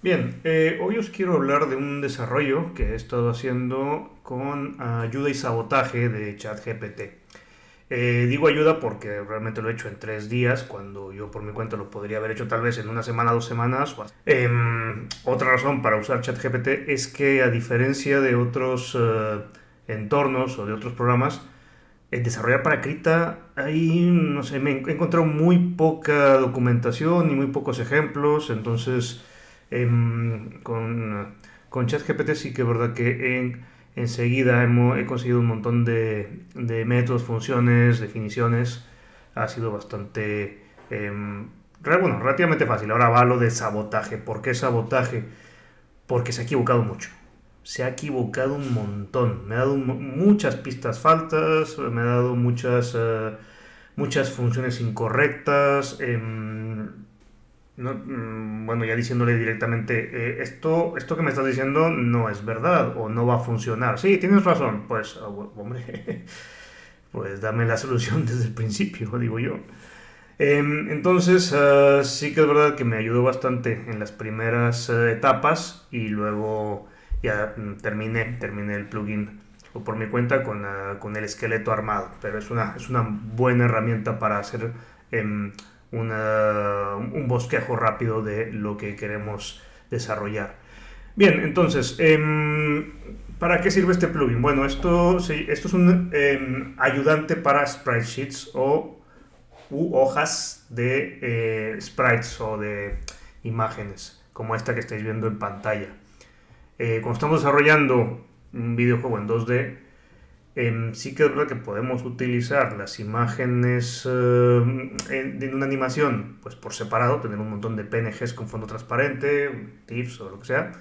Bien, hoy os quiero hablar de un desarrollo que he estado haciendo con ayuda y sabotaje de ChatGPT. Digo ayuda porque realmente lo he hecho en 3 días, cuando yo por mi cuenta lo podría haber hecho tal vez en una semana, 2 semanas. Otra razón para usar ChatGPT es que, a diferencia de otros entornos o de otros programas, en desarrollar para Krita, ahí no sé, he encontrado muy poca documentación y muy pocos ejemplos. Entonces, con ChatGPT sí que es verdad que enseguida he conseguido un montón de métodos, funciones, definiciones. Ha sido bastante, bueno, relativamente fácil. Ahora va lo de sabotaje. ¿Por qué sabotaje? Porque se ha equivocado mucho. Se ha equivocado un montón. Me ha dado muchas pistas faltas, me ha dado muchas funciones incorrectas. No, bueno, ya diciéndole directamente, esto que me estás diciendo no es verdad o no va a funcionar. Sí, tienes razón. Pues, hombre, pues dame la solución desde el principio, digo yo. Entonces, sí que es verdad que me ayudó bastante en las primeras etapas, y luego ya terminé el plugin por mi cuenta con el esqueleto armado. Pero es una buena herramienta para hacer em, un bosquejo rápido de lo que queremos desarrollar. Bien, entonces, ¿para qué sirve este plugin? Bueno, esto es un ayudante para spreadsheets u hojas de sprites o de imágenes, como esta que estáis viendo en pantalla. Cuando estamos desarrollando un videojuego en 2D, sí que es verdad que podemos utilizar las imágenes en una animación pues por separado, tener un montón de PNGs con fondo transparente, TIFFs o lo que sea.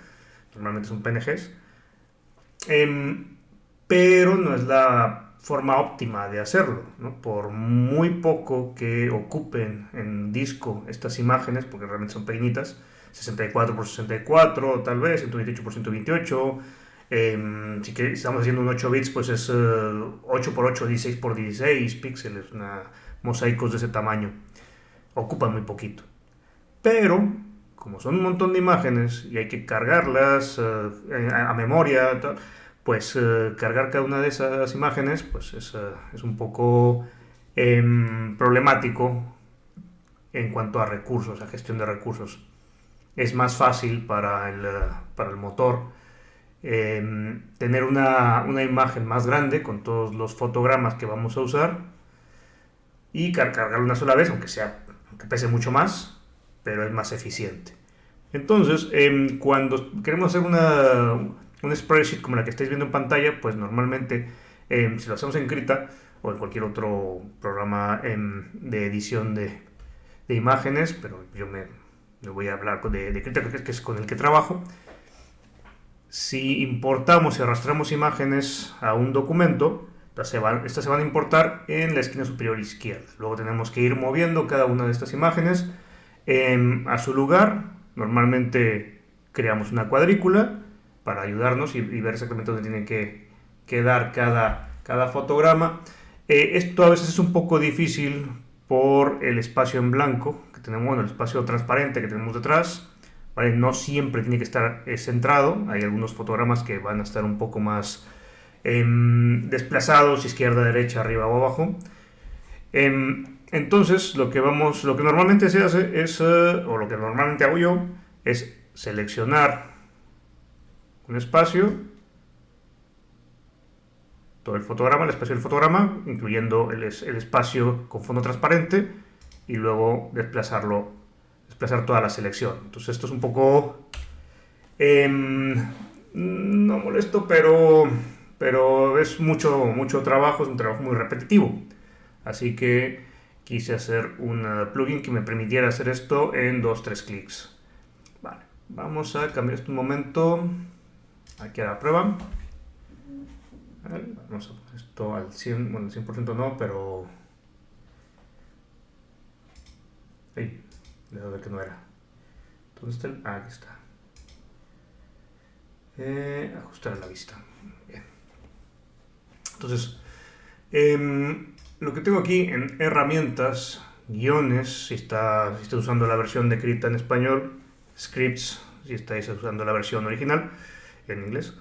Normalmente son PNGs. Pero no es la forma óptima de hacerlo, ¿no? Por muy poco que ocupen en disco estas imágenes, porque realmente son pequeñitas, 64 por 64 tal vez, 128 por 128. Si estamos haciendo un 8 bits, pues es 8 por 8, 16 por 16 píxeles, mosaicos de ese tamaño. Ocupan muy poquito. Pero, como son un montón de imágenes y hay que cargarlas a memoria, pues cargar cada una de esas imágenes pues es un poco problemático en cuanto a recursos, a gestión de recursos. Es más fácil para el motor tener una imagen más grande con todos los fotogramas que vamos a usar y cargarla una sola vez, aunque pese mucho más, pero es más eficiente. Entonces, cuando queremos hacer un spreadsheet como la que estáis viendo en pantalla, pues normalmente, si lo hacemos en Krita o en cualquier otro programa de edición de imágenes, pero yo me voy a hablar de Krita, que es con el que trabajo. Si importamos y arrastramos imágenes a un documento, estas se van a importar en la esquina superior izquierda. Luego tenemos que ir moviendo cada una de estas imágenes a su lugar. Normalmente creamos una cuadrícula para ayudarnos y ver exactamente dónde tiene que quedar cada fotograma. Esto a veces es un poco difícil por el espacio en blanco que tenemos, bueno, el espacio transparente que tenemos detrás. ¿Vale? No siempre tiene que estar centrado. Hay algunos fotogramas que van a estar un poco más desplazados, izquierda, derecha, arriba o abajo. Entonces, lo que normalmente se hace es, o lo que normalmente hago yo, es seleccionar un espacio, todo el fotograma, el espacio del fotograma, incluyendo el espacio con fondo transparente, y luego desplazar toda la selección. Entonces, esto es un poco no molesto, pero es mucho trabajo, es un trabajo muy repetitivo. Así que quise hacer un plugin que me permitiera hacer esto en 2-3 clics. Vale, vamos a cambiar esto un momento. Aquí a la prueba. Vale, vamos a poner esto al 100, bueno, al 100% no, pero... Ay, le doy que no era. ¿Dónde está el...? Ah, aquí está. Ajustar a la vista. Bien. Entonces, lo que tengo aquí en herramientas, guiones, si estás usando la versión de Krita en español, scripts, si estáis usando la versión original en inglés.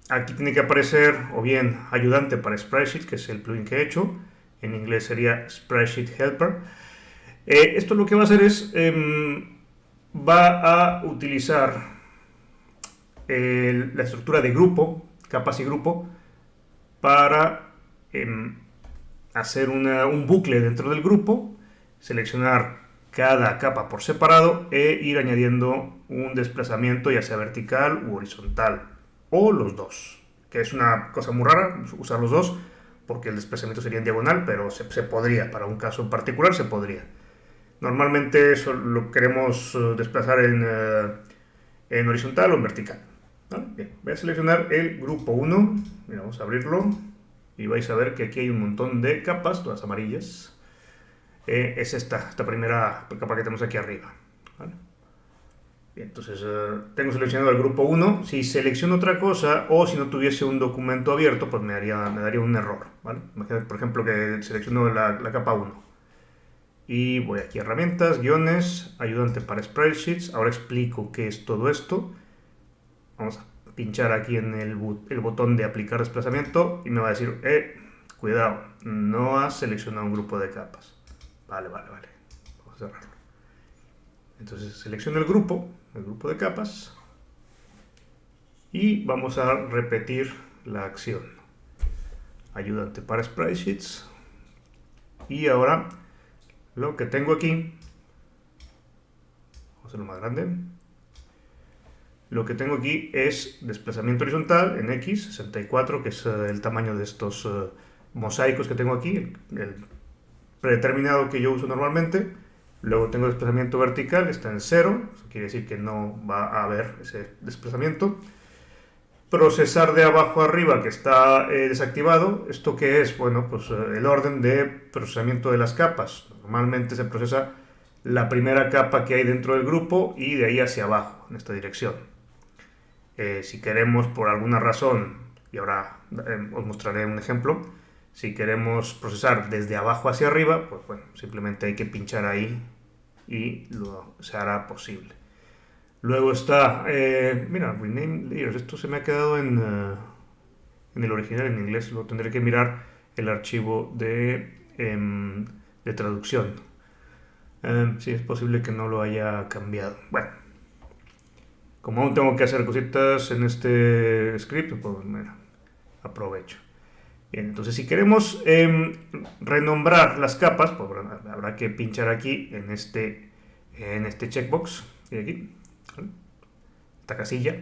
Aquí tiene que aparecer o bien ayudante para Spreadsheet, que es el plugin que he hecho. En inglés sería Spreadsheet Helper. Esto lo que va a hacer es, va a utilizar la estructura de grupo, capas y grupo, para hacer un bucle dentro del grupo, seleccionar cada capa por separado e ir añadiendo un desplazamiento, ya sea vertical u horizontal, o los dos, que es una cosa muy rara usar los dos, porque el desplazamiento sería en diagonal, pero se podría, para un caso en particular se podría. Normalmente eso lo queremos desplazar en horizontal o en vertical. ¿Vale? Bien, voy a seleccionar el grupo 1, mira, vamos a abrirlo, y vais a ver que aquí hay un montón de capas, todas amarillas. Es esta primera capa que tenemos aquí arriba. ¿Vale? Bien, entonces tengo seleccionado el grupo 1. Si selecciono otra cosa o si no tuviese un documento abierto, pues me daría un error. ¿Vale? Imagínate, por ejemplo, que selecciono la capa 1. Y voy aquí a herramientas, guiones, ayudante para spreadsheets. Ahora explico qué es todo esto. Vamos a pinchar aquí en el botón de aplicar desplazamiento y me va a decir, cuidado, no has seleccionado un grupo de capas. Vale. Vamos a cerrarlo. Entonces selecciono el grupo de capas y vamos a repetir la acción. Ayudante para spreadsheets. Y ahora lo que tengo aquí, vamos a hacerlo más grande. Lo que tengo aquí es desplazamiento horizontal en X, 64, que es el tamaño de estos mosaicos que tengo aquí, el predeterminado que yo uso normalmente. Luego tengo desplazamiento vertical, está en 0, eso quiere decir que no va a haber ese desplazamiento. Procesar de abajo a arriba, que está desactivado. ¿Esto qué es? Bueno, pues el orden de procesamiento de las capas. Normalmente se procesa la primera capa que hay dentro del grupo y de ahí hacia abajo, en esta dirección. Si queremos por alguna razón, y ahora os mostraré un ejemplo, si queremos procesar desde abajo hacia arriba, pues bueno, simplemente hay que pinchar ahí y se hará posible. Luego está, mira, rename layers, esto se me ha quedado en el original en inglés, lo tendré que mirar el archivo de traducción. Sí, es posible que no lo haya cambiado. Bueno, como aún tengo que hacer cositas en este script, pues mira, aprovecho. Bien, entonces si queremos renombrar las capas, pues habrá que pinchar aquí en este checkbox, de aquí, ¿vale? Esta casilla.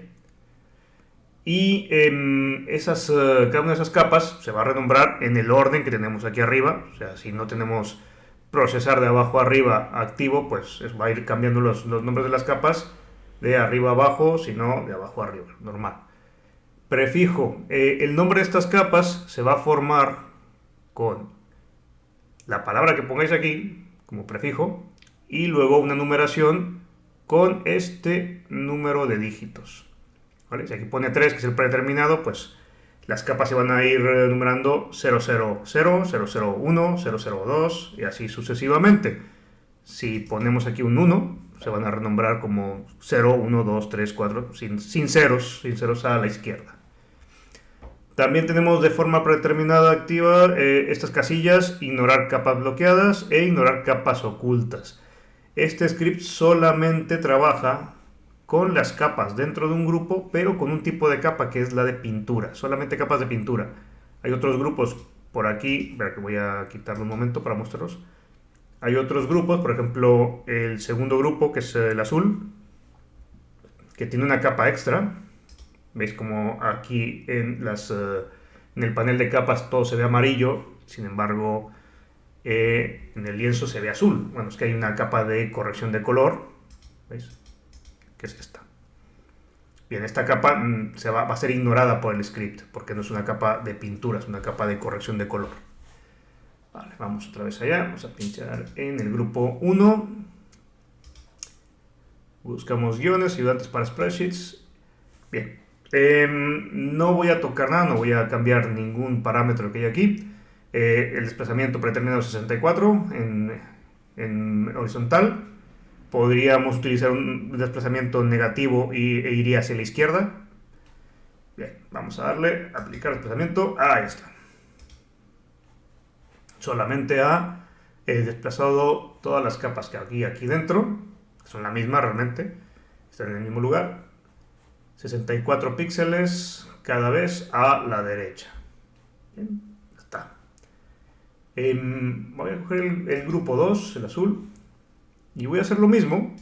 Y cada una de esas capas se va a renombrar en el orden que tenemos aquí arriba. O sea, si no tenemos procesar de abajo a arriba activo, pues va a ir cambiando los nombres de las capas de arriba a abajo, sino de abajo a arriba, normal. Prefijo, el nombre de estas capas se va a formar con la palabra que pongáis aquí como prefijo y luego una numeración con este número de dígitos. ¿Vale? Si aquí pone 3, que es el predeterminado, pues las capas se van a ir numerando 000, 001, 002 y así sucesivamente. Si ponemos aquí un 1, se van a renombrar como 0, 1, 2, 3, 4, sin ceros a la izquierda. También tenemos de forma predeterminada activa estas casillas, ignorar capas bloqueadas e ignorar capas ocultas. Este script solamente trabaja con las capas dentro de un grupo, pero con un tipo de capa que es la de pintura, solamente capas de pintura. Hay otros grupos por aquí, espera que voy a quitarlo un momento para mostraros. Hay otros grupos, por ejemplo, el segundo grupo, que es el azul, que tiene una capa extra. Veis como aquí en el panel de capas todo se ve amarillo, sin embargo en el lienzo se ve azul. Bueno, es que hay una capa de corrección de color, ¿veis? Que es esta. Bien, esta capa va a ser ignorada por el script, porque no es una capa de pintura, es una capa de corrección de color. Vale, vamos otra vez allá, vamos a pinchar en el grupo 1. Buscamos guiones, ayudantes para spreadsheets. Bien, no voy a tocar nada, no voy a cambiar ningún parámetro que hay aquí. El desplazamiento predeterminado es 64 en horizontal. podríamos utilizar un desplazamiento negativo e iría hacia la izquierda. Bien, vamos a darle, aplicar desplazamiento, ahí está. Solamente ha desplazado todas las capas que había aquí dentro, que son la misma realmente, están en el mismo lugar. 64 píxeles cada vez a la derecha. Bien, está. Voy a coger el grupo 2, el azul, y voy a hacer lo mismo,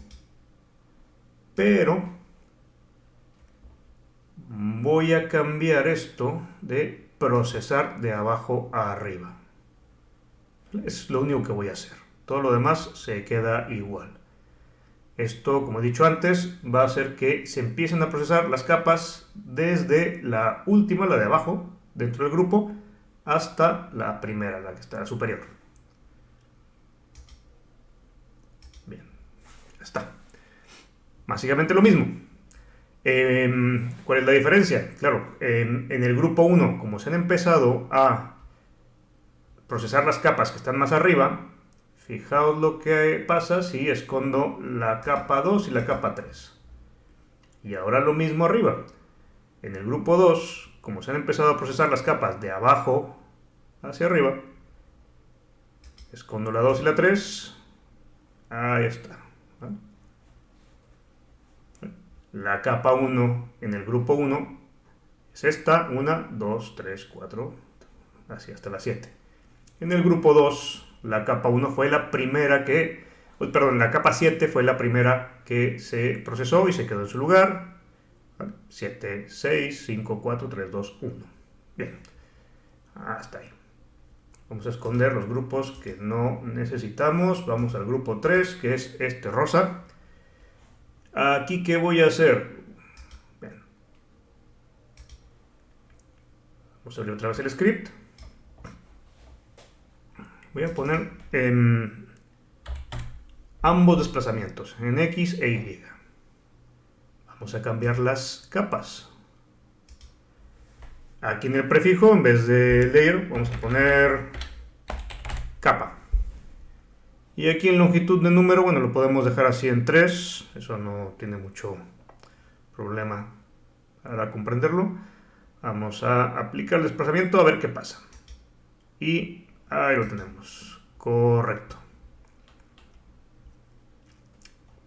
pero voy a cambiar esto de procesar de abajo a arriba. Es lo único que voy a hacer. Todo lo demás se queda igual. Esto, como he dicho antes, va a hacer que se empiecen a procesar las capas desde la última, la de abajo, dentro del grupo, hasta la primera, la que está superior. Bien, ya está. Básicamente lo mismo. ¿Cuál es la diferencia? Claro, en el grupo 1, como se han empezado a procesar las capas que están más arriba, fijaos lo que pasa si escondo la capa 2 y la capa 3. Y ahora lo mismo arriba. En el grupo 2, como se han empezado a procesar las capas de abajo hacia arriba, escondo la 2 y la 3. Ahí está. La capa 1 en el grupo 1 es esta, 1, 2, 3, 4, así hasta la 7. En el grupo 2, la capa 1 fue la primera que, perdón, la capa 7 fue la primera que se procesó y se quedó en su lugar. 7, 6, 5, 4, 3, 2, 1. Bien, hasta ahí. Vamos a esconder los grupos que no necesitamos. Vamos al grupo 3, que es este rosa. Aquí, ¿qué voy a hacer? Bien. Vamos a abrir otra vez el script. Voy a poner ambos desplazamientos, en X e Y. Vamos a cambiar las capas. Aquí en el prefijo, en vez de layer, vamos a poner capa. Y aquí en longitud de número, bueno, lo podemos dejar así en 3. Eso no tiene mucho problema para comprenderlo. Vamos a aplicar el desplazamiento a ver qué pasa. Y ahí lo tenemos. Correcto.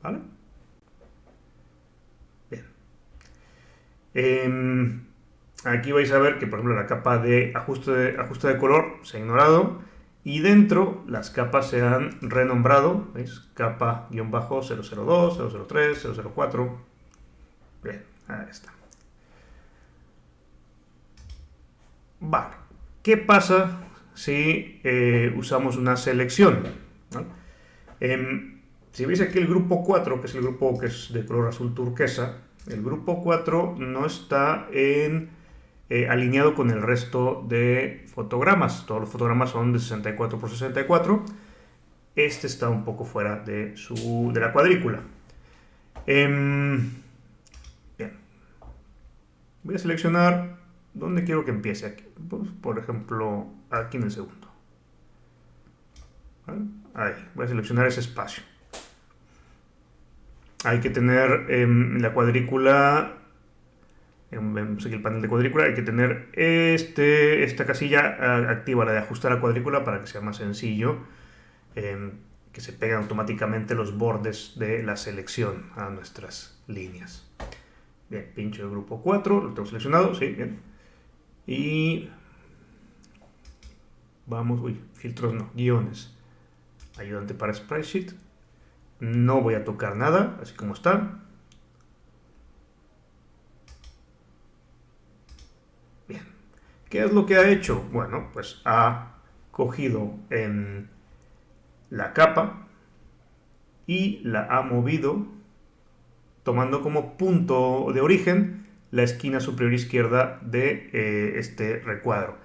¿Vale? Bien. Aquí vais a ver que, por ejemplo, la capa de ajuste de color se ha ignorado. Y dentro las capas se han renombrado. ¿Veis? Capa-002, 003, 004. Bien, ahí está. Vale. ¿Qué pasa si usamos una selección? ¿No? Si veis aquí el grupo 4, que es el grupo que es de color azul turquesa, el grupo 4 no está alineado con el resto de fotogramas. Todos los fotogramas son de 64 por 64. Este está un poco fuera de la cuadrícula. Bien. Voy a seleccionar dónde quiero que empiece aquí. Pues, por ejemplo, aquí en el segundo. ¿Vale? Ahí. Voy a seleccionar ese espacio. Hay que tener la cuadrícula, vemos aquí el panel de cuadrícula, hay que tener esta casilla activa, la de ajustar a cuadrícula, para que sea más sencillo, que se peguen automáticamente los bordes de la selección a nuestras líneas. Bien, pincho el grupo 4, lo tengo seleccionado, sí, bien. Y vamos, filtros no, guiones. Ayudante para Sprite No voy a tocar nada, así como está. Bien. ¿Qué es lo que ha hecho? Bueno, pues ha cogido la capa y la ha movido tomando como punto de origen la esquina superior izquierda de este recuadro.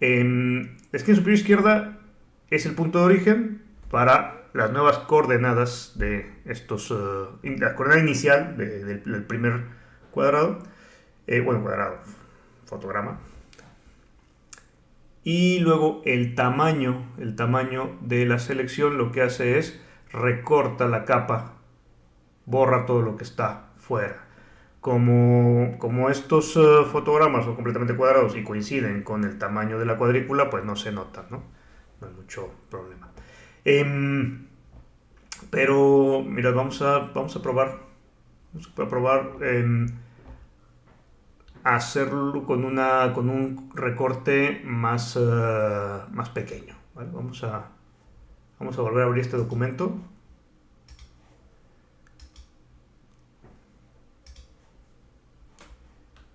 La esquina superior izquierda es el punto de origen para las nuevas coordenadas de estos, la coordenada inicial del primer cuadrado, fotograma, y luego el tamaño de la selección lo que hace es recorta la capa, borra todo lo que está fuera. Como estos fotogramas son completamente cuadrados y coinciden con el tamaño de la cuadrícula, pues no se notan, ¿no? No hay mucho problema. Pero, mirad, vamos a probar. Vamos a probar hacerlo con un recorte más pequeño. ¿Vale? Vamos a volver a abrir este documento.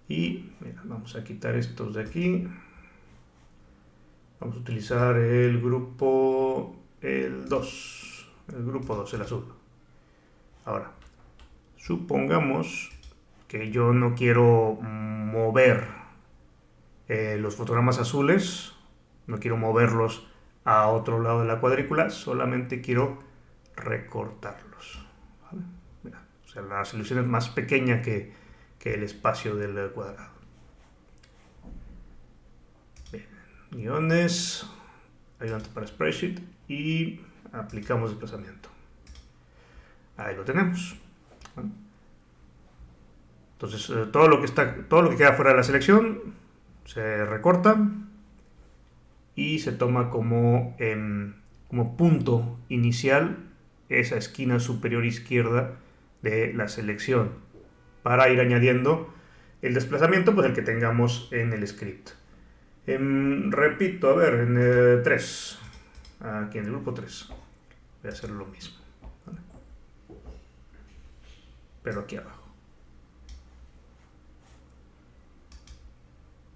Y mira, vamos a quitar estos de aquí. Vamos a utilizar el grupo, el 2, el grupo 2, el azul. Ahora, supongamos que yo no quiero mover los fotogramas azules, no quiero moverlos a otro lado de la cuadrícula, solamente quiero recortarlos. ¿Vale? Mira, o sea, la resolución es más pequeña que el espacio del cuadrado. Bien, guiones, ayudante para spreadsheet y aplicamos desplazamiento. Ahí lo tenemos. ¿Vale? Entonces todo lo que queda fuera de la selección se recorta y se toma como punto inicial esa esquina superior izquierda de la selección, para ir añadiendo el desplazamiento, pues el que tengamos en el script. Repito, a ver, en 3, aquí en el grupo 3, voy a hacer lo mismo, ¿vale? Pero aquí abajo.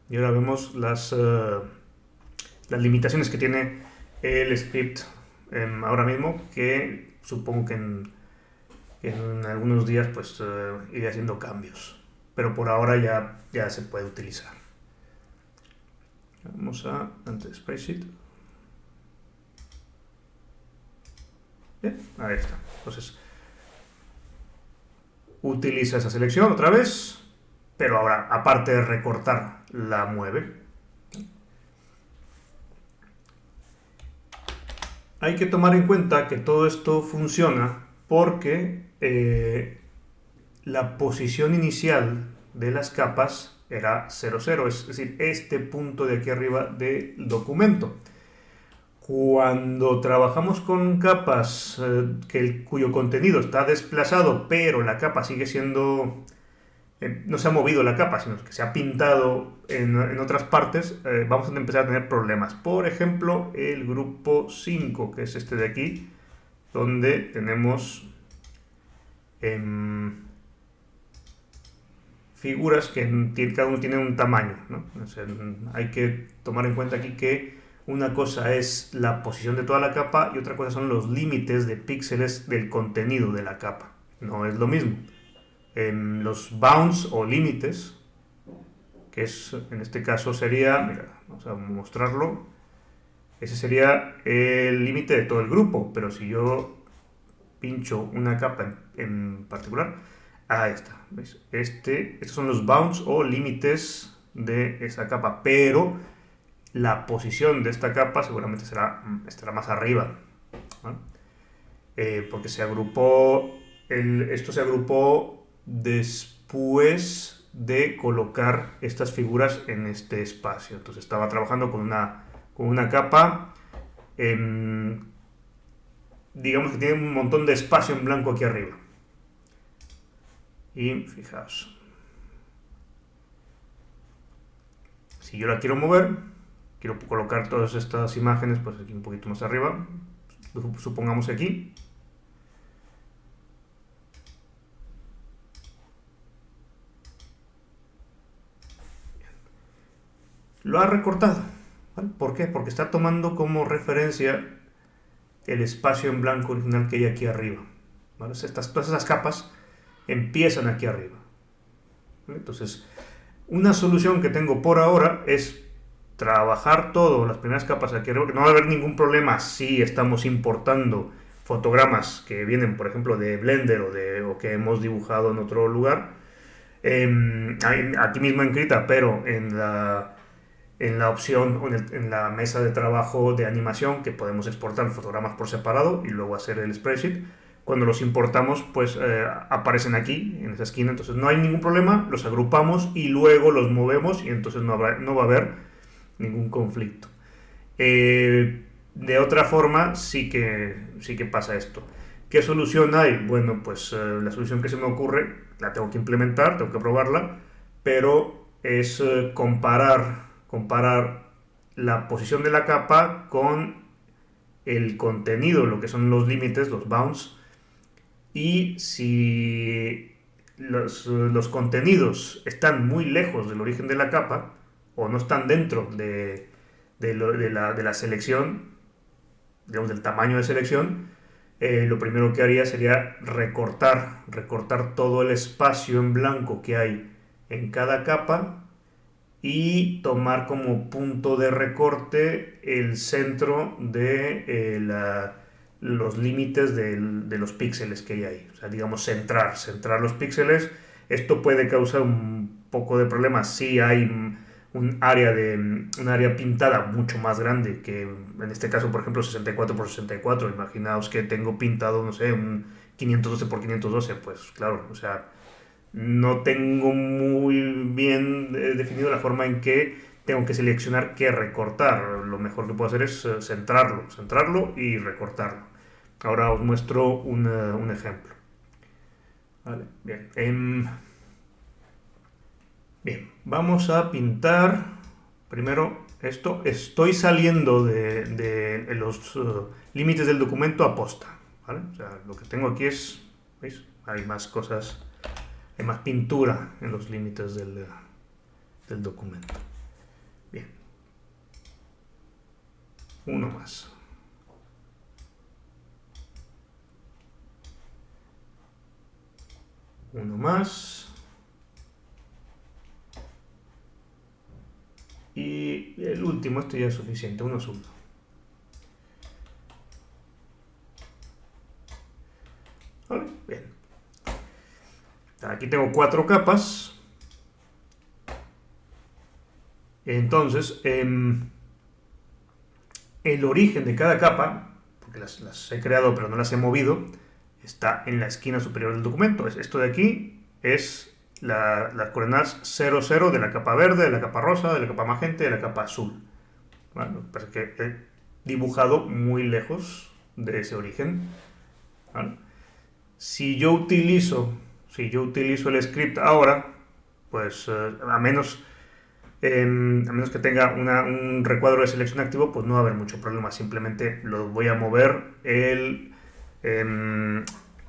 Y ahora vemos las limitaciones que tiene el script ahora mismo, que supongo que en algunos días pues iré haciendo cambios, pero por ahora ya se puede utilizar. Vamos a antes spreadsheet. Bien, ahí está. Entonces utiliza esa selección otra vez, pero ahora aparte de recortar la mueve. Hay que tomar en cuenta que todo esto funciona porque la posición inicial de las capas era 0, 0, es decir, este punto de aquí arriba del documento. Cuando trabajamos con capas cuyo contenido está desplazado, pero la capa sigue siendo... no se ha movido la capa, sino que se ha pintado en otras partes, vamos a empezar a tener problemas. Por ejemplo, el grupo 5, que es este de aquí, donde tenemos figuras que cada uno tiene un tamaño, ¿no? O sea, hay que tomar en cuenta aquí que una cosa es la posición de toda la capa y otra cosa son los límites de píxeles del contenido de la capa. No es lo mismo. Los bounds o límites, que es, en este caso sería, mira, vamos a mostrarlo, ese sería el límite de todo el grupo, pero si yo pincho una capa en particular, ahí está, ¿veis? Estos son los bounds o límites de esa capa, pero la posición de esta capa seguramente estará más arriba, ¿no? Porque esto se agrupó después de colocar estas figuras en este espacio. Entonces estaba trabajando con una capa, digamos que tiene un montón de espacio en blanco aquí arriba. Y fijaos, si yo la quiero mover, quiero colocar todas estas imágenes pues aquí un poquito más arriba, supongamos aquí. Lo ha recortado, ¿vale? ¿Por qué? Porque está tomando como referencia el espacio en blanco original que hay aquí arriba, ¿vale? Todas esas capas empiezan aquí arriba, ¿vale? Entonces, una solución que tengo por ahora es trabajar todo, las primeras capas aquí arriba, que no va a haber ningún problema si estamos importando fotogramas que vienen, por ejemplo, de Blender o que hemos dibujado en otro lugar, aquí mismo en Krita, pero en la opción o en la mesa de trabajo de animación, que podemos exportar fotogramas por separado y luego hacer el spreadsheet. Cuando los importamos, pues aparecen aquí, en esa esquina, entonces no hay ningún problema, los agrupamos y luego los movemos y entonces no va a haber ningún conflicto. De otra forma, sí que pasa esto. ¿Qué solución hay? Bueno, pues la solución que se me ocurre, la tengo que implementar, tengo que probarla, pero es comparar la posición de la capa con el contenido, lo que son los límites, los bounds, y si los contenidos están muy lejos del origen de la capa o no están dentro de la selección, digamos, del tamaño de selección, lo primero que haría sería recortar todo el espacio en blanco que hay en cada capa y tomar como punto de recorte el centro de los límites de los píxeles que hay ahí. O sea, digamos, centrar los píxeles. Esto puede causar un poco de problema si hay un área pintada mucho más grande que en este caso, por ejemplo, 64 por 64. Imaginaos que tengo pintado, no sé, un 512 por 512. Pues claro, o sea, no tengo muy bien definido la forma en que tengo que seleccionar qué recortar. Lo mejor que puedo hacer es centrarlo y recortarlo. Ahora os muestro un ejemplo. Vale, bien. Bien, vamos a pintar primero esto. Estoy saliendo de los límites del documento a posta. ¿Vale? O sea, lo que tengo aquí es, ¿veis? Hay más cosas, hay más pintura en los límites del documento. Bien. Uno más. Uno más. Y el último, esto ya es suficiente, uno solo. Vale, bien. Aquí tengo 4 capas. Entonces, el origen de cada capa, porque las he creado pero no las he movido, está en la esquina superior del documento. Esto de aquí es las coordenadas 0, 0 de la capa verde, de la capa rosa, de la capa magenta y de la capa azul. Bueno, lo que pasa es que he dibujado muy lejos de ese origen. ¿Vale? Si yo utilizo el script ahora, pues a menos que tenga un recuadro de selección activo, pues no va a haber mucho problema. Simplemente lo voy a mover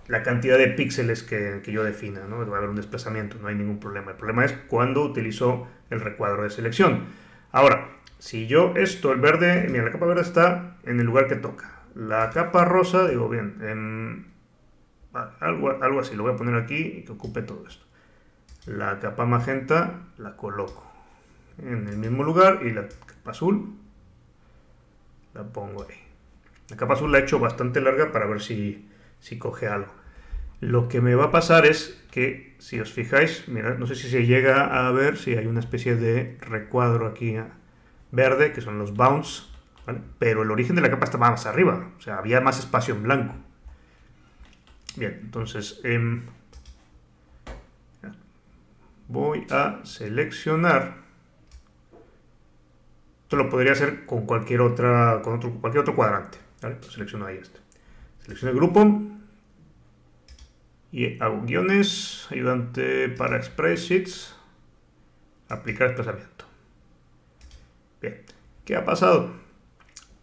la cantidad de píxeles que yo defina, ¿no? Va a haber un desplazamiento, no hay ningún problema. El problema es cuando utilizo el recuadro de selección. Ahora, si yo el verde, mira, la capa verde está en el lugar que toca. La capa rosa, digo, bien, algo así, lo voy a poner aquí y que ocupe todo esto. La capa magenta la coloco en el mismo lugar y la capa azul la pongo ahí. La capa azul la he hecho bastante larga para ver si coge algo. Lo que me va a pasar es que, si os fijáis, mirad, no sé si se llega a ver si hay una especie de recuadro aquí verde, que son los bounds, ¿vale? Pero el origen de la capa estaba más arriba, o sea, había más espacio en blanco. Bien, entonces voy a seleccionar. Esto lo podría hacer con cualquier otro cuadrante. ¿Vale? Pues selecciono ahí este. Selecciono el grupo y hago guiones, ayudante para spreadsheets, aplicar desplazamiento. Bien, ¿qué ha pasado?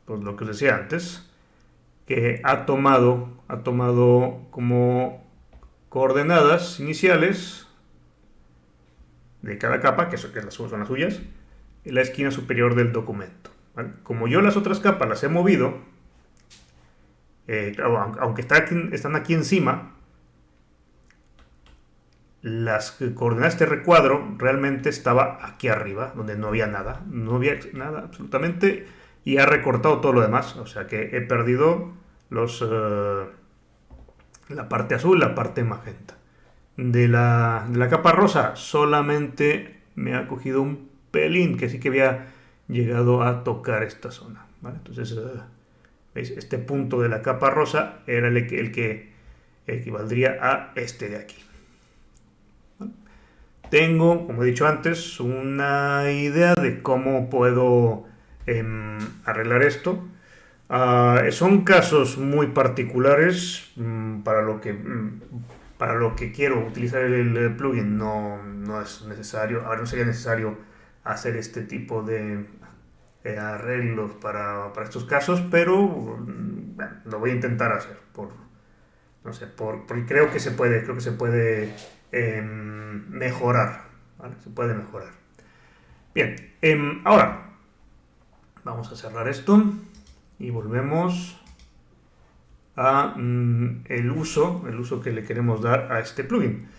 Pues lo que os decía antes, que ha tomado como coordenadas iniciales de cada capa, que son las suyas, en la esquina superior del documento. ¿Vale? Como yo las otras capas las he movido, claro, aunque están aquí encima, las coordenadas de recuadro realmente estaba aquí arriba, donde no había nada absolutamente, y ha recortado todo lo demás, o sea que he perdido la parte azul, la parte magenta. De la capa rosa solamente me ha cogido un pelín, que sí que había llegado a tocar esta zona, ¿vale? Entonces, ¿veis? Este punto de la capa rosa era el que equivaldría a este de aquí. ¿Vale? Tengo, como he dicho antes, una idea de cómo puedo arreglar esto. Son casos muy particulares para lo que quiero utilizar el plugin. No es necesario, ahora no sería necesario hacer este tipo de arreglos para estos casos, pero bueno, lo voy a intentar hacer no sé, porque creo que se puede mejorar, ¿vale? Se puede mejorar. Bien, ahora vamos a cerrar esto y volvemos a el uso que le queremos dar a este plugin.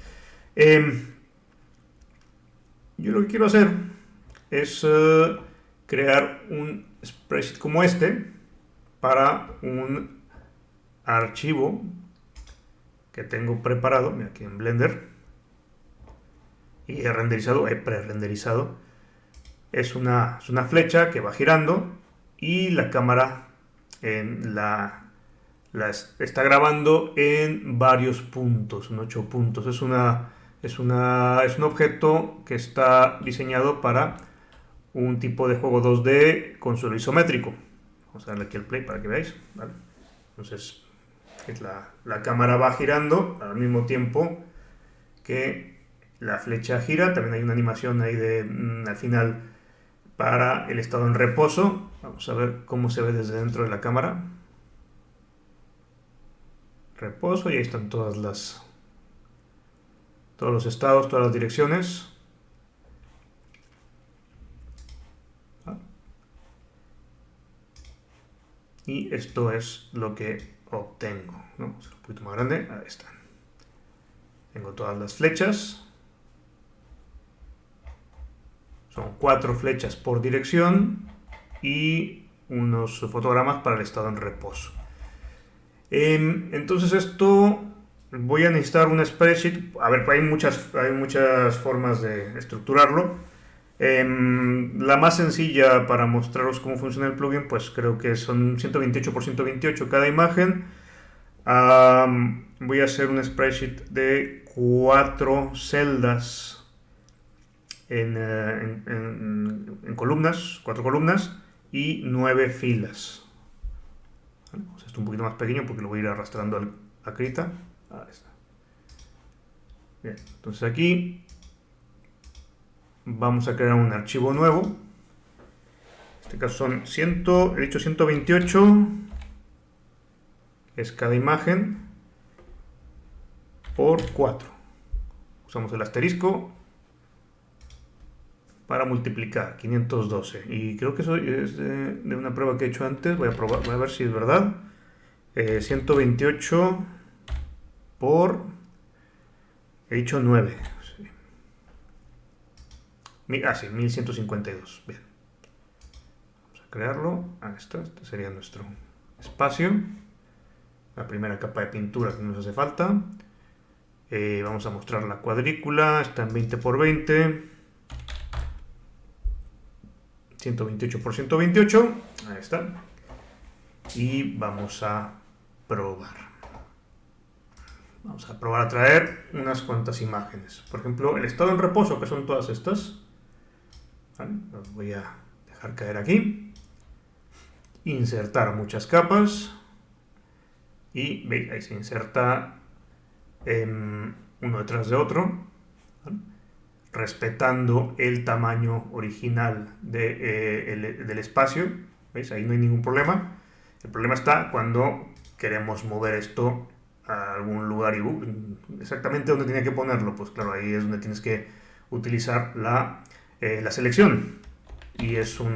Yo lo que quiero hacer es crear un spreadsheet como este para un archivo que tengo preparado aquí en Blender y he pre-renderizado. Es una flecha que va girando y la cámara está grabando en varios puntos, en 8 puntos. Es un objeto que está diseñado para un tipo de juego 2D con suelo isométrico. Vamos a darle aquí el play para que veáis, ¿vale? Entonces, la cámara va girando al mismo tiempo que la flecha gira. También hay una animación ahí al final para el estado en reposo. Vamos a ver cómo se ve desde dentro de la cámara. Reposo, y ahí están todos los estados, todas las direcciones. Y esto es lo que obtengo, ¿no? Un poquito más grande, ahí están. Tengo todas las flechas. Son 4 flechas por dirección y unos fotogramas para el estado en reposo. Entonces esto voy a necesitar un spreadsheet. A ver, hay muchas formas de estructurarlo. La más sencilla para mostraros cómo funciona el plugin, pues creo que son 128 por 128 cada imagen. Voy a hacer un spreadsheet de 4 celdas en columnas, 4 columnas y 9 filas. Esto es un poquito más pequeño porque lo voy a ir arrastrando a Krita. Ahí está. Bien, entonces aquí vamos a crear un archivo nuevo. En este caso son 128, es cada imagen, por 4. Usamos el asterisco para multiplicar, 512. Y creo que eso es de una prueba que he hecho antes. Voy a ver si es verdad. 128 por... he dicho 9. Sí, 1152. Bien. Vamos a crearlo. Ahí está. Este sería nuestro espacio. La primera capa de pintura que nos hace falta. Vamos a mostrar la cuadrícula. Está en 20 por 20. 128 por 128. Ahí está. Y vamos a probar. Vamos a probar a traer unas cuantas imágenes. Por ejemplo, el estado en reposo, que son todas estas. ¿Vale? Los voy a dejar caer aquí. Insertar muchas capas. Y veis, ahí se inserta uno detrás de otro. ¿Vale? Respetando el tamaño original del espacio. ¿Veis? Ahí no hay ningún problema. El problema está cuando queremos mover esto a algún lugar y exactamente donde tiene que ponerlo. Pues claro, ahí es donde tienes que utilizar la selección. Y eso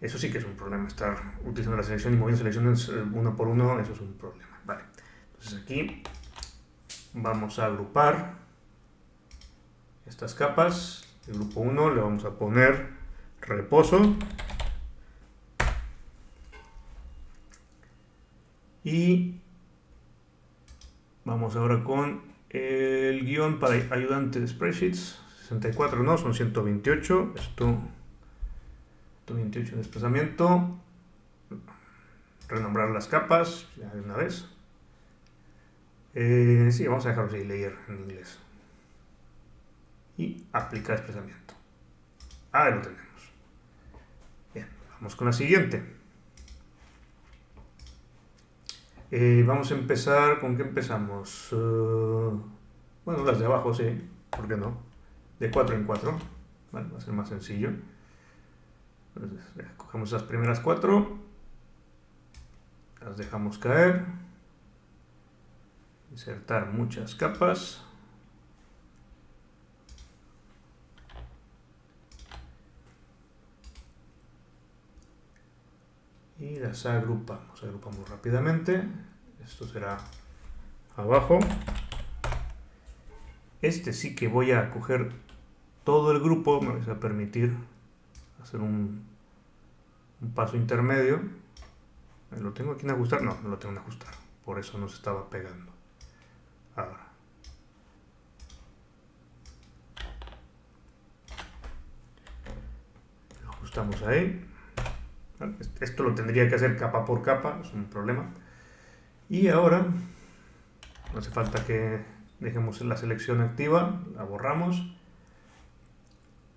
sí que es un problema. Estar utilizando la selección y moviendo selecciones uno por uno, eso es un problema. Vale. Entonces aquí vamos a agrupar estas capas. El grupo 1 le vamos a poner reposo. Y vamos ahora con el guión para ayudante de spreadsheets. 64 no, son 128. Esto 128 de desplazamiento. Renombrar las capas, ya de una vez. Sí, vamos a dejarlo así, layer en inglés. Y aplicar desplazamiento. Ahí lo tenemos. Bien, vamos con la siguiente. Vamos a empezar, ¿con qué empezamos? Bueno, las de abajo, sí, ¿por qué no? De 4 en 4, vale, va a ser más sencillo. Entonces, cogemos las primeras 4, las dejamos caer, insertar muchas capas. Y las agrupamos rápidamente. Esto será abajo. Este sí que voy a coger todo el grupo, me vais a permitir hacer un paso intermedio. ¿Lo tengo aquí en ajustar? No, no lo tengo en ajustar, por eso no se estaba pegando. Ahora. Lo ajustamos ahí. Esto lo tendría que hacer capa por capa, es un problema. Y ahora, no hace falta que dejemos la selección activa, la borramos.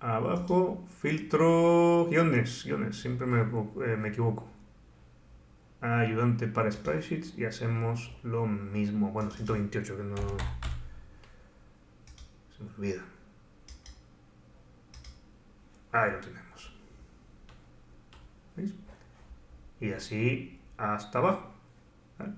Abajo, filtro, guiones, siempre me equivoco. Ayudante para spreadsheets y hacemos lo mismo. Bueno, 128, que no se me olvida. Ahí lo tenemos. ¿Veis? Y así hasta abajo. ¿Vale?